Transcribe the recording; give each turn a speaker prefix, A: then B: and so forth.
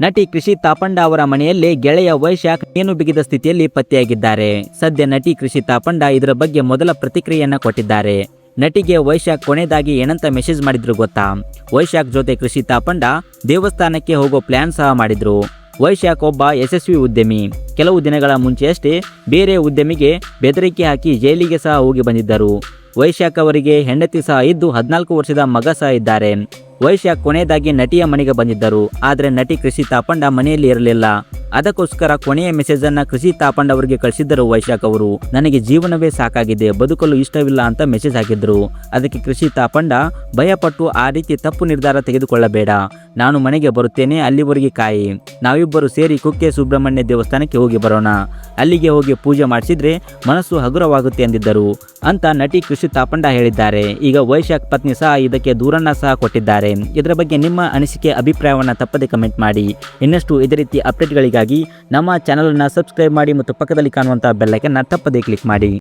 A: ನಟಿ ಕೃಷಿ ತಾಪಂಡ ಅವರ ಮನೆಯಲ್ಲಿ ಗೆಳೆಯ ವೈಶಾಖ್ ನೇಣು ಬಿಗಿದ ಸ್ಥಿತಿಯಲ್ಲಿ ಪತ್ತೆಯಾಗಿದ್ದಾರೆ. ಸದ್ಯ ನಟಿ ಕೃಷಿ ತಾಪಂಡ ಇದರ ಬಗ್ಗೆ ಮೊದಲ ಪ್ರತಿಕ್ರಿಯೆಯನ್ನ ಕೊಟ್ಟಿದ್ದಾರೆ. ನಟಿಗೆ ವೈಶಾಖ್ ಕೊನೆಯದಾಗಿ ಏನಂತ ಮೆಸೇಜ್ ಮಾಡಿದ್ರು ಗೊತ್ತಾ? ವೈಶಾಖ್ ಜೊತೆ ಕೃಷಿ ತಾಪಂಡ ದೇವಸ್ಥಾನಕ್ಕೆ ಹೋಗೋ ಪ್ಲಾನ್ ಸಹ ಮಾಡಿದ್ರು. ವೈಶಾಖ್ ಒಬ್ಬ ಯಶಸ್ವಿ ಉದ್ಯಮಿ. ಕೆಲವು ದಿನಗಳ ಮುಂಚೆಯಷ್ಟೇ ಬೇರೆ ಉದ್ಯಮಿಗೆ ಬೆದರಿಕೆ ಹಾಕಿ ಜೈಲಿಗೆ ಸಹ ಹೋಗಿ ಬಂದಿದ್ದರು. ವೈಶಾಖ್ ಅವರಿಗೆ ಹೆಂಡತಿ ಸಹ ಇದ್ದು 14 ವರ್ಷದ ಮಗ ಸಹ ಇದ್ದಾರೆ. ವೈಶಾಖ್ ಕೊನೆಯದಾಗಿ ನಟಿಯ ಮನೆಗೆ ಬಂದಿದ್ದರು. ಆದರೆ ನಟಿ ಕೃಷಿ ತಾಪಂಡ ಮನೆಯಲ್ಲಿ ಇರಲಿಲ್ಲ. ಅದಕ್ಕೋಸ್ಕರ ಕೊನೆಯ ಮೆಸೇಜ್ ಅನ್ನ ಕೃಷಿ ತಾಪಂಡ ಅವರಿಗೆ ಕಳಿಸಿದ್ದರು ವೈಶಾಖ್ ಅವರು. ನನಗೆ ಜೀವನವೇ ಸಾಕಾಗಿದೆ, ಬದುಕಲು ಇಷ್ಟವಿಲ್ಲ ಅಂತ ಮೆಸೇಜ್ ಹಾಕಿದ್ರು. ಅದಕ್ಕೆ ಕೃಷಿ ತಾಪಂಡ ಭಯಪಟ್ಟು ಆ ರೀತಿ ತಪ್ಪು ನಿರ್ಧಾರ ತೆಗೆದುಕೊಳ್ಳಬೇಡ, ನಾನು ಮನೆಗೆ ಬರುತ್ತೇನೆ, ಅಲ್ಲಿವರೆಗೆ ಕಾಯಿ, ನಾವಿಬ್ಬರು ಸೇರಿ ಕುಕ್ಕೆ ಸುಬ್ರಹ್ಮಣ್ಯ ದೇವಸ್ಥಾನಕ್ಕೆ ಹೋಗಿ ಬರೋಣ, ಅಲ್ಲಿಗೆ ಹೋಗಿ ಪೂಜೆ ಮಾಡಿಸಿದ್ರೆ ಮನಸ್ಸು ಹಗುರವಾಗುತ್ತೆ ಎಂದಿದ್ದರು ಅಂತ ನಟಿ ಕೃಷಿ ತಾಪಂಡ ಹೇಳಿದ್ದಾರೆ. ಈಗ ವೈಶಾಖ್ ಪತ್ನಿ ಸಹ ಇದಕ್ಕೆ ದೂರನ್ನ ಸಹ ಕೊಟ್ಟಿದ್ದಾರೆ. ಇದರ ಬಗ್ಗೆ ನಿಮ್ಮ ಅನಿಸಿಕೆ ಅಭಿಪ್ರಾಯವನ್ನು ತಪ್ಪದೆ ಕಮೆಂಟ್ ಮಾಡಿ. ಇನ್ನಷ್ಟು ಇದೇ ರೀತಿ ಅಪ್ಡೇಟ್ಗಳಿಗಾಗಿ ನಮ್ಮ ಚಾನಲನ್ನು ಸಬ್ಸ್ಕ್ರೈಬ್ ಮಾಡಿ ಮತ್ತು ಪಕ್ಕದಲ್ಲಿ ಕಾಣುವಂತಹ ಬೆಲ್ ಐಕಾನ್ ತಪ್ಪದೆ ಕ್ಲಿಕ್ ಮಾಡಿ.